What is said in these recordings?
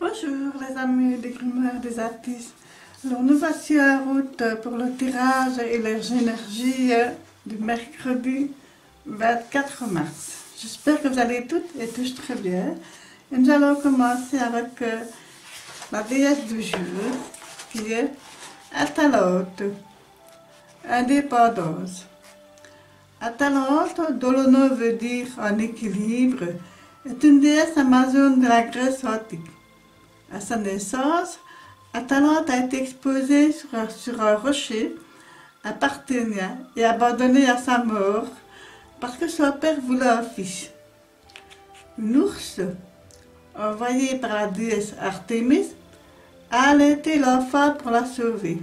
Bonjour les amis des grimoires des artistes. Alors nous voici en route pour le tirage et les énergies du mercredi 24 mars. J'espère que vous allez toutes et tous très bien. Et nous allons commencer avec la déesse du jour qui est Atalante, indépendance. Atalante, dont le nom veut dire en équilibre, est une déesse amazone de la Grèce antique. À sa naissance, Atalante a été exposée sur un rocher à Parthénia et abandonnée à sa mort parce que son père voulait un fils. Un ours, envoyé par la déesse Artémis, a allaité l'enfant pour la sauver.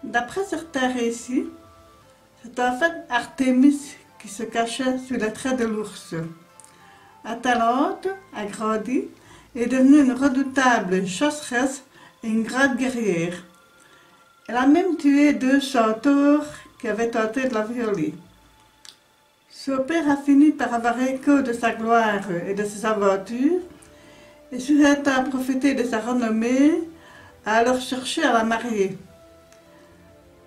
D'après certains récits, c'est en fait Artémis qui se cachait sous les traits de l'ours. Atalante a grandi et est devenue une redoutable chasseresse et une grande guerrière. Elle a même tué 2 centaures qui avaient tenté de la violer. Son père a fini par avoir écho de sa gloire et de ses aventures, et souhaitant profiter de sa renommée, a alors cherché à la marier.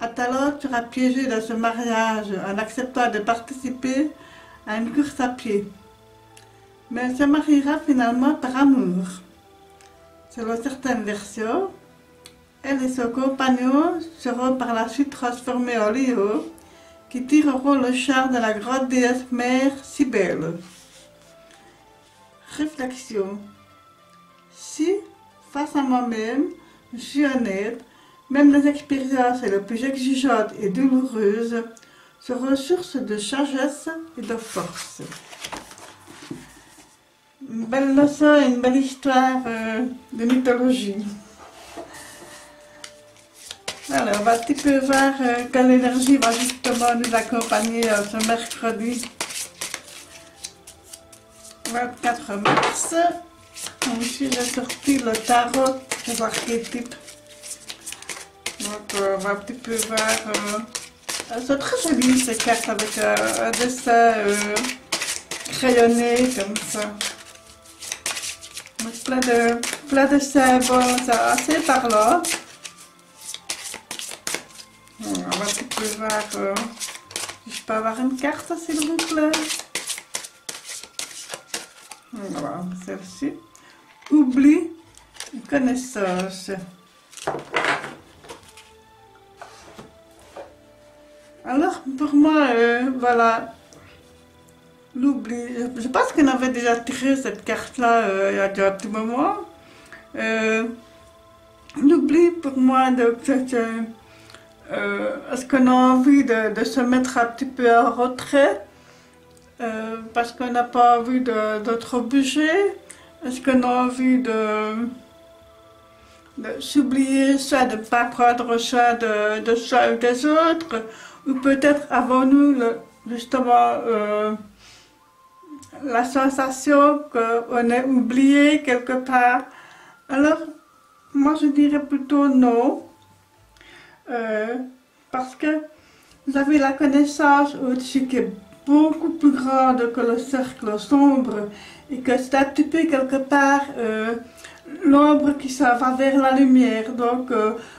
Atalante sera piégée dans ce mariage en acceptant de participer à une course à pied. Mais elle se mariera finalement par amour. Selon certaines versions, elle et son compagnon seront par la suite transformés en lions qui tireront le char de la grande déesse mère Cybèle. Réflexion. Si, face à moi-même, je suis honnête, même les expériences les plus exigeantes et douloureuses seront source de sagesse et de force. Une belle leçon et une belle histoire de mythologie. Alors, on va un petit peu voir quelle énergie va justement nous accompagner ce mercredi 24 mars. Donc, ici, j'ai sorti le tarot des archétypes. Donc, on va un petit peu voir. Elles sont très jolies ces cartes avec un dessin crayonné comme ça. Donc, plein de symboles, c'est assez parlant. On va un petit peu voir si je peux avoir une carte s'il vous plaît. Voilà, celle-ci. Oubli et connaissance. Alors, pour moi, voilà, l'oubli. Je pense qu'on avait déjà tiré cette carte-là il y a déjà un petit moment. L'oubli, pour moi, est-ce qu'on a envie de se mettre un petit peu en retrait parce qu'on n'a pas envie d'autres objets? Est-ce qu'on a envie de s'oublier, soit de ne pas prendre soin de soi ou des autres? Ou peut-être avons-nous justement la sensation qu'on est oublié quelque part? Alors, moi je dirais plutôt non. Parce que vous avez la connaissance au-dessus qui est beaucoup plus grande que le cercle sombre et que c'est un petit peu quelque part l'ombre qui s'en va vers la lumière. Donc,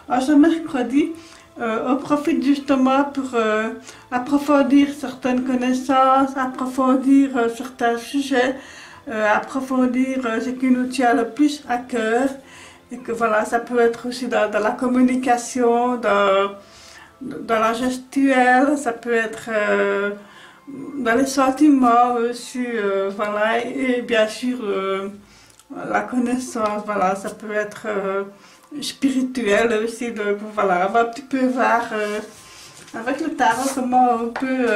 à ce mercredi, on profite justement pour approfondir certaines connaissances, approfondir certains sujets, approfondir ce qui nous tient le plus à cœur. Et que voilà, ça peut être aussi dans la communication, dans la gestuelle, ça peut être dans les sentiments aussi, voilà, et bien sûr la connaissance, voilà, ça peut être spirituel aussi, donc voilà, on va un petit peu voir avec le tarot comment on peut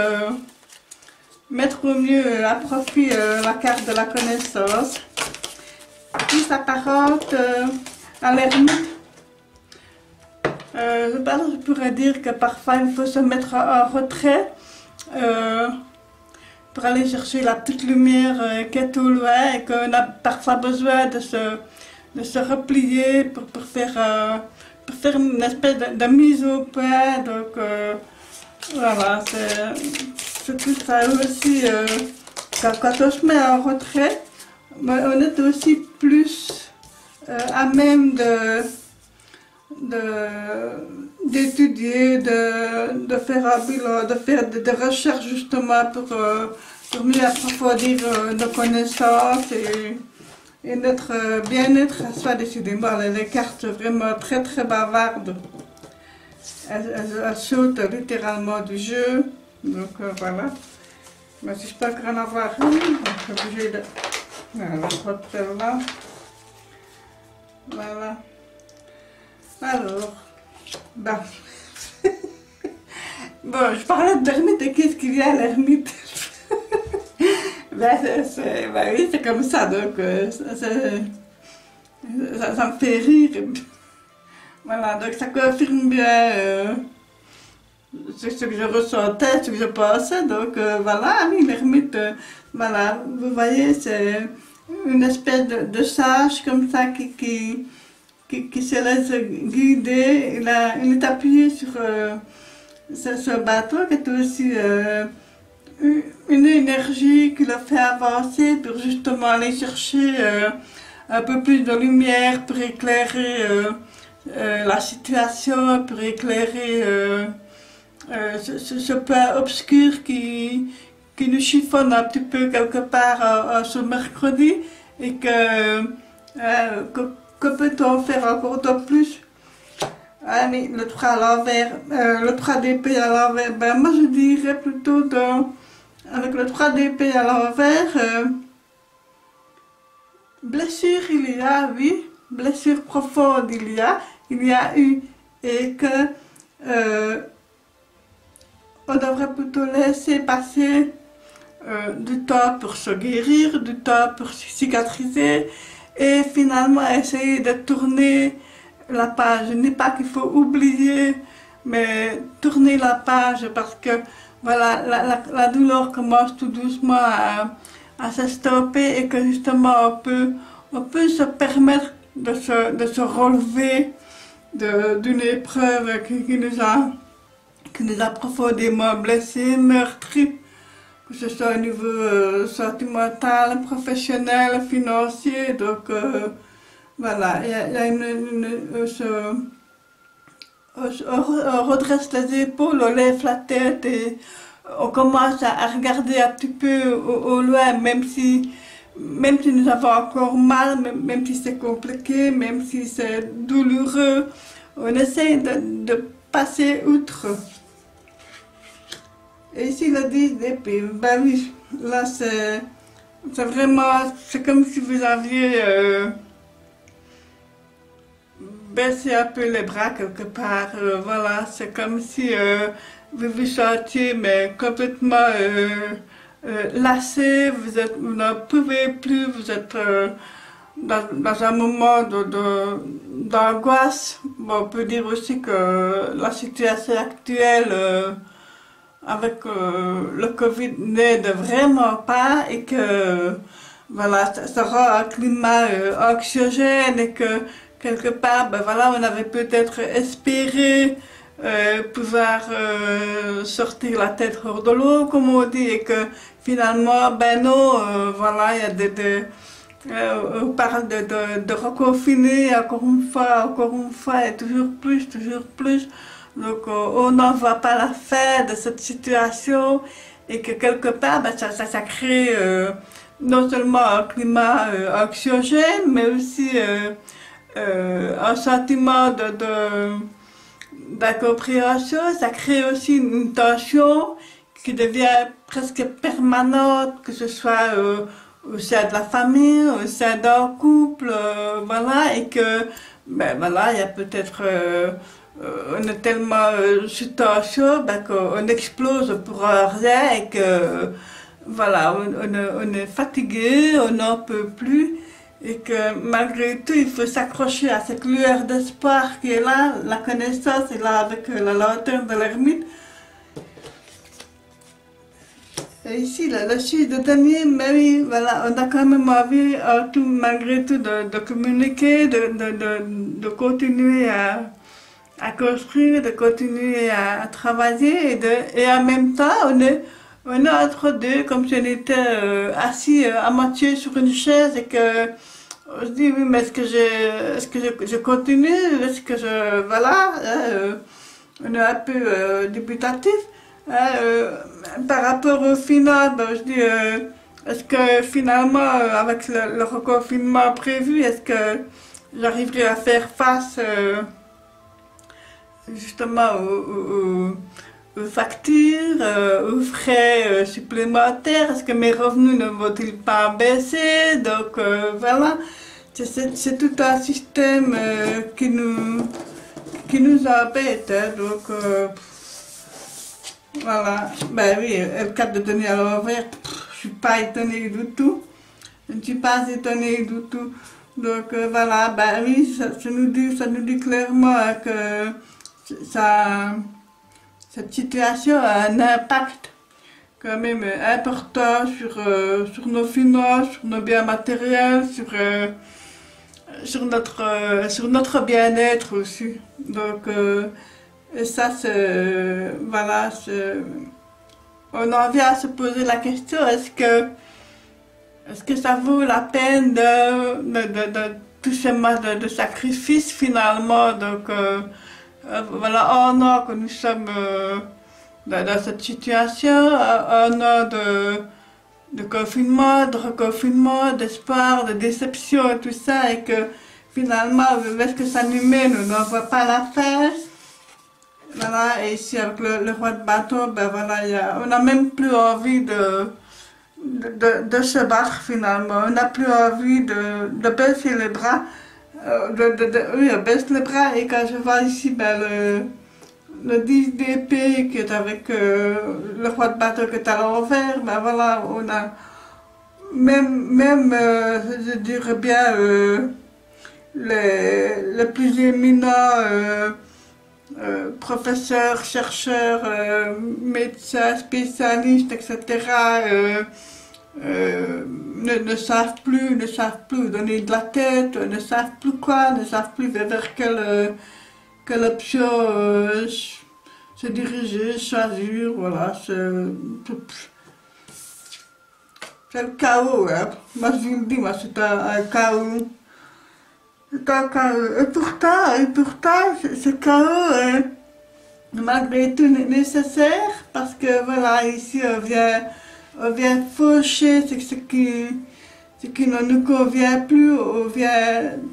mettre au mieux à profit la carte de la connaissance qui s'apparente à l'ermite. Je pourrais dire que parfois il faut se mettre en retrait pour aller chercher la petite lumière qui est au loin et qu'on a parfois besoin de se replier pour faire une espèce de mise au point. Donc voilà, c'est tout ça aussi. Quand on se met en retrait, on est aussi plus à même d'étudier, de faire un bilan, de faire des recherches justement pour mieux approfondir nos connaissances et notre bien-être soit décidément. Les cartes vraiment très très bavardes. Elles sautent littéralement du jeu. Donc voilà. Mais si je peux encore en avoir une, je suis obligée de... Voilà, celle-là. Voilà. Alors, ben... bon, je parlais de l'ermite et qu'est-ce qu'il y a à l'ermite? Ben, oui, c'est comme ça, donc ça me fait rire. Voilà, donc ça confirme bien ce que je ressentais, ce que je pensais. Donc voilà, oui, l'ermite, voilà, vous voyez, c'est une espèce de sage comme ça qui se laisse guider. Il est appuyé sur ce bateau qui est aussi une énergie qui le fait avancer pour justement aller chercher un peu plus de lumière pour éclairer la situation, pour éclairer ce point obscur qui nous chiffonne un petit peu quelque part ce mercredi et que peut-on faire encore de plus? Ah mais le 3 à l'envers, le 3 d'épée à l'envers, ben moi je dirais plutôt avec le 3 d'épée à l'envers, blessure il y a, oui, blessure profonde il y a eu, et que on devrait plutôt laisser passer du temps pour se guérir, du temps pour cicatriser, et finalement essayer de tourner la page. Je ne dis pas qu'il faut oublier, mais tourner la page parce que voilà, la douleur commence tout doucement à s'estomper et que justement on peut se permettre de se relever d'une épreuve qui nous a profondément blessés, meurtris, que ce soit au niveau sentimental, professionnel, financier. Donc voilà, il y a on redresse les épaules, on lève la tête et on commence à regarder un petit peu au loin, même si nous avons encore mal, même si c'est compliqué, même si c'est douloureux, on essaie de passer outre. Et ici le 10 d'épée, ben oui, là c'est vraiment, c'est comme si vous aviez baissé un peu les bras quelque part, voilà, c'est comme si vous vous sentiez mais complètement lassé, vous n'en pouvez plus, vous êtes dans un moment d'angoisse. Bon, on peut dire aussi que la situation actuelle avec le Covid n'aide vraiment pas et que voilà, ça rend un climat anxiogène et que quelque part, ben voilà, on avait peut-être espéré pouvoir sortir la tête hors de l'eau, comme on dit, et que finalement, ben non, voilà, il y a on parle de reconfiner encore une fois, et toujours plus, toujours plus. Donc on n'en voit pas la fin de cette situation et que quelque part, ben, ça crée non seulement un climat anxiogène, mais aussi un sentiment d'incompréhension. Ça crée aussi une tension qui devient presque permanente, que ce soit au sein de la famille, au sein d'un couple, voilà, et que, ben voilà, il y a peut-être, on est tellement sous tension, ben, qu'on explose pour rien et que, voilà, on est fatigué, on n'en peut plus, et que malgré tout, il faut s'accrocher à cette lueur d'espoir qui est là, la connaissance est là avec la lanterne de l'ermite. Et ici, le 6 de damier, mais oui, voilà, on a quand même envie, malgré tout, de communiquer, de continuer à construire, de continuer à travailler, et en même temps, on est entre deux, comme si on était assis à moitié sur une chaise et que je dis oui, mais est-ce que je continue, est-ce que voilà, on est un peu dubitatif. Par rapport au final, ben, je dis, est-ce que finalement, avec le reconfinement prévu, est-ce que j'arriverai à faire face justement aux factures, aux frais supplémentaires? Est-ce que mes revenus ne vont-ils pas baisser? Donc voilà, c'est tout un système qui nous embête. Hein, donc voilà, ben oui, le cas de donner à l'envers, je suis pas étonnée du tout. Je ne suis pas étonnée du tout. Donc voilà, ben oui, ça nous dit clairement hein, que cette situation a un impact quand même important sur nos finances, sur nos biens matériels, sur notre bien-être aussi. Donc, et ça, voilà, on en vient à se poser la question, est-ce que ça vaut la peine de tous ces mois de sacrifice finalement? Donc, voilà, un an que nous sommes dans cette situation, un an de confinement, de reconfinement, d'espoir, de déception et tout ça, et que finalement, où est-ce que ça nous mène? On n'en voit pas la fin. Voilà, et ici avec le roi de bâton, ben voilà, on n'a même plus envie de se battre finalement. On n'a plus envie de baisser les bras. Oui, on baisse les bras, et quand je vois ici ben, le 10 d'épée qui est avec le roi de bâton qui est à l'envers, ben voilà, on a même je dirais bien, les plus éminents professeurs, chercheurs, médecins, spécialistes, etc. Ne savent plus donner de la tête, ne savent plus quoi, ne savent plus vers quelle option se diriger, choisir, voilà, c'est le chaos, hein. Moi je vous le dis, moi c'est un chaos. C'est un chaos. Et pourtant, ce chaos est malgré tout nécessaire, parce que voilà, ici on vient faucher ce qui ne nous convient plus,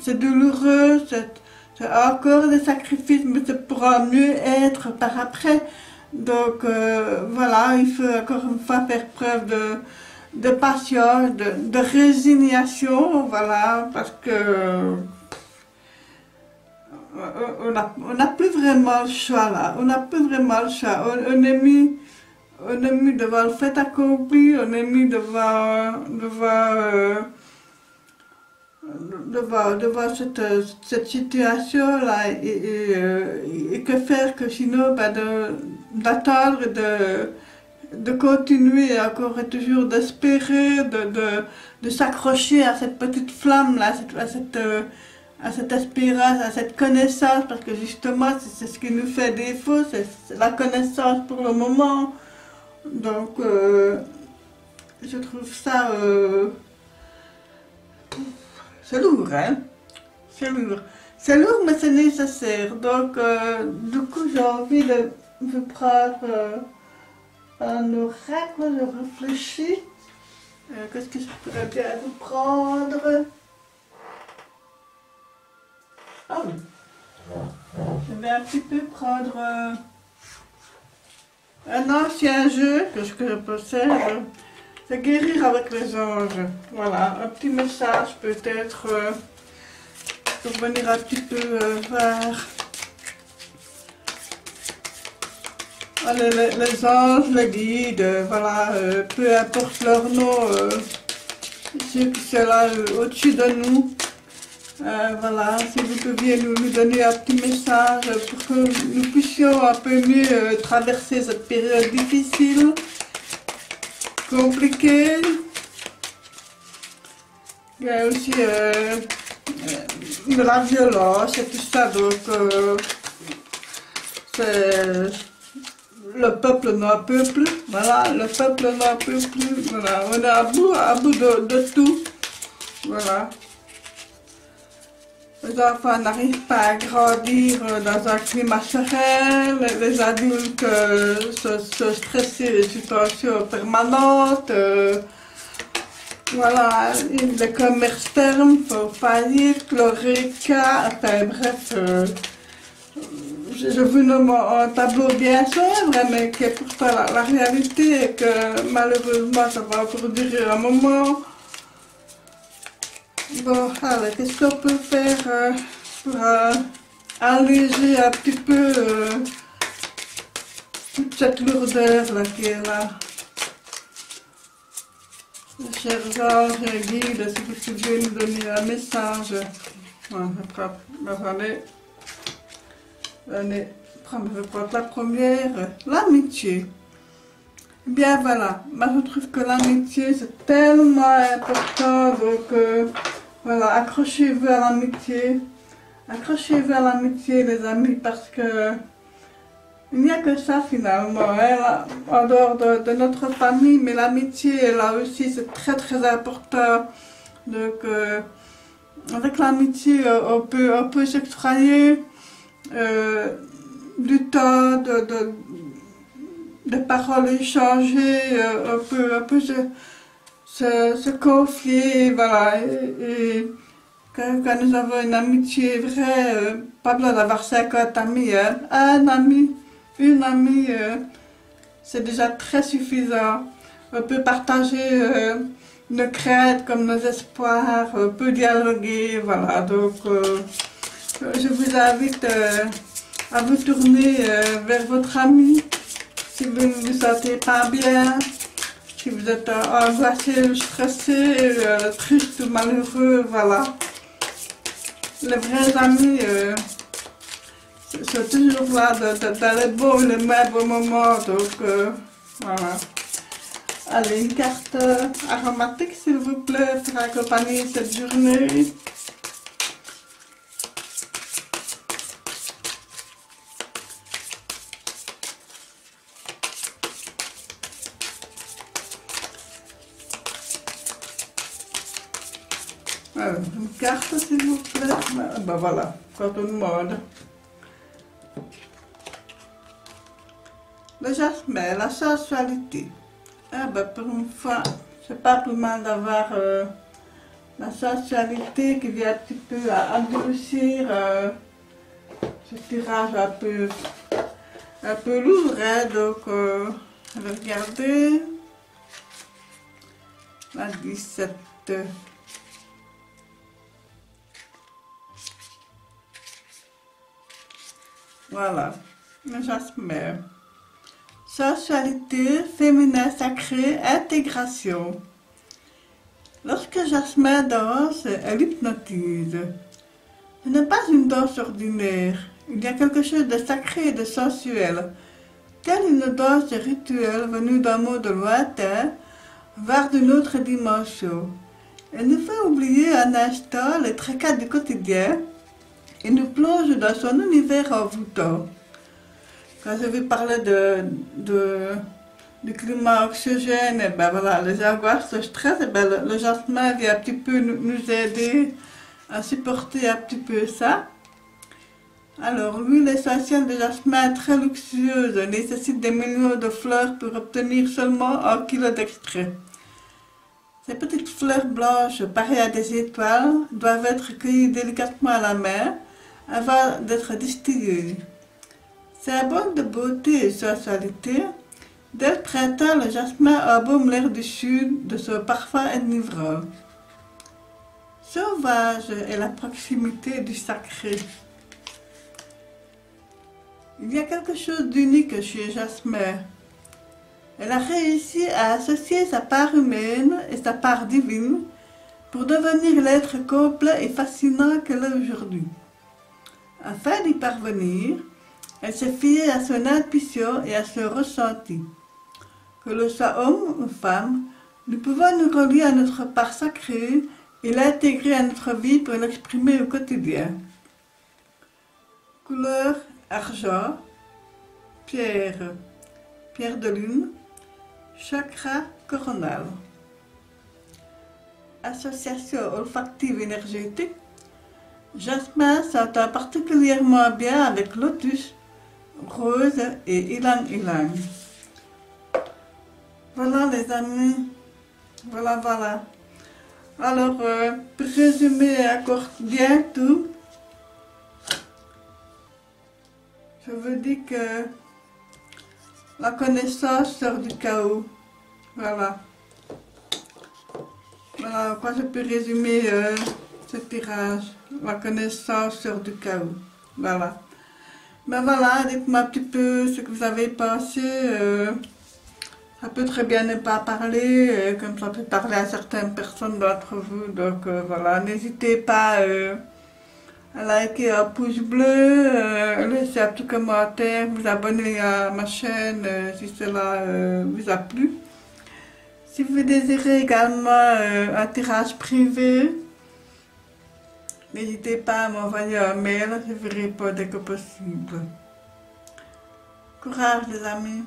c'est douloureux, c'est encore des sacrifices, mais ça pourra mieux être par après. Donc voilà, il faut encore une fois faire preuve de patience, de résignation, voilà, parce que on n'a plus vraiment le choix là, on n'a plus vraiment le choix, on est mis devant le fait accompli, on est mis devant cette situation là, et que faire que sinon ben, d'attendre, de continuer encore et toujours d'espérer, de s'accrocher à cette petite flamme là, à cette espérance, à cette connaissance, parce que justement c'est ce qui nous fait défaut, c'est la connaissance pour le moment. Donc je trouve ça c'est lourd, hein, c'est lourd, mais c'est nécessaire. Donc du coup j'ai envie de prendre un oracle, je réfléchis, qu'est-ce que je pourrais bien vous prendre? Ah oui, je vais un petit peu prendre un ancien jeu que je possède, c'est guérir avec les anges. Voilà, un petit message peut-être pour venir un petit peu voir les anges, les guides, voilà, peu importe leur nom, ceux qui sont là au-dessus de nous. Voilà, si vous pouviez nous donner un petit message pour que nous puissions un peu mieux traverser cette période difficile, compliquée. Il y a aussi de la violence et tout ça, donc le peuple n'en peut plus, voilà, le peuple n'en peut plus, voilà, on est à bout de tout, voilà. Les enfants n'arrivent pas à grandir dans un climat serein, les adultes se stressent des situations permanentes. Voilà, les commerces ferment, faut faillite, chlorica, enfin bref. Je vous nomme un tableau bien sombre, mais que pourtant la réalité est que malheureusement ça va encore durer un moment. Bon, alors qu'est-ce qu'on peut faire pour alléger un petit peu toute cette lourdeur là qui est là? Chers anges et guides, si vous pouvez nous donner un message. Bon, je vais prendre la première, l'amitié. Eh bien voilà, moi je trouve que l'amitié c'est tellement important, donc voilà, accrochez-vous à l'amitié. Accrochez-vous à l'amitié les amis, parce que il n'y a que ça finalement, hein, en dehors de notre famille, mais l'amitié là aussi c'est très très important. Donc avec l'amitié on peut s'extrayer du temps, de paroles échangées, on peut se confier, voilà. Et quand nous avons une amitié vraie, pas besoin d'avoir 50 amis, hein. Un ami, une amie, c'est déjà très suffisant. On peut partager nos craintes comme nos espoirs, on peut dialoguer, voilà. Donc, je vous invite à vous tourner vers votre ami si vous ne vous sentez pas bien, si vous êtes angoissé ou stressé, triste ou malheureux, voilà. Les vrais amis sont toujours là dans les bons et les mauvais moments, donc voilà. Allez, une carte aromatique s'il vous plaît pour accompagner cette journée. Alors, une carte s'il vous plaît. Ben voilà, quand on demande. Le jasmin, la sensualité. Ah ben pour une fois, c'est pas plus mal d'avoir la sensualité qui vient un petit peu à adoucir ce tirage un peu lourd, hein, donc je vais regarder. La 17. Voilà, le jasmin. Sensualité, féminin sacré, intégration. Lorsque Jasmin danse, elle hypnotise. Ce n'est pas une danse ordinaire. Il y a quelque chose de sacré et de sensuel. Telle une danse rituelle venue d'un monde lointain, voire d'une autre dimension. Elle nous fait oublier un instant les tracas du quotidien et nous plonge dans son univers envoûtant. Quand je vais parler du climat oxygène, et ben voilà, les angoisses, le stress, et ben le jasmin vient un petit peu nous aider à supporter un petit peu ça. Alors, l'huile essentielle de jasmin très luxueuse nécessite des millions de fleurs pour obtenir seulement 1 kg d'extrait. Ces petites fleurs blanches, pareilles à des étoiles, doivent être cueillies délicatement à la main avant d'être distillées. Symbole de beauté et sensualité, dès le printemps, le jasmin embaume l'air du sud de son parfum enivrant. Sauvage est la proximité du sacré. Il y a quelque chose d'unique chez Jasmin. Elle a réussi à associer sa part humaine et sa part divine pour devenir l'être complet et fascinant qu'elle est aujourd'hui. Afin d'y parvenir, elle s'est fiée à son intuition et à son ressenti. Que l'on soit homme ou femme, nous pouvons nous relier à notre part sacrée et l'intégrer à notre vie pour l'exprimer au quotidien. Couleur argent, pierre de lune, chakra coronal. Association olfactive énergétique, Jasmin s'entend particulièrement bien avec lotus, rose et ylang ylang. Voilà les amis, voilà. Alors, pour résumer encore bien tout, je vous dis que la connaissance sort du chaos. Voilà. Voilà quoi je peux résumer ce tirage. La connaissance sort du chaos. Voilà. Ben voilà, dites-moi un petit peu ce que vous avez pensé. Ça peut très bien ne pas parler, comme ça peut parler à certaines personnes d'entre vous. Donc voilà, n'hésitez pas à liker un pouce bleu, laisser un petit commentaire, vous abonner à ma chaîne si cela vous a plu. Si vous désirez également un tirage privé, n'hésitez pas à m'envoyer un mail, je vous réponds dès que possible. Courage les amis!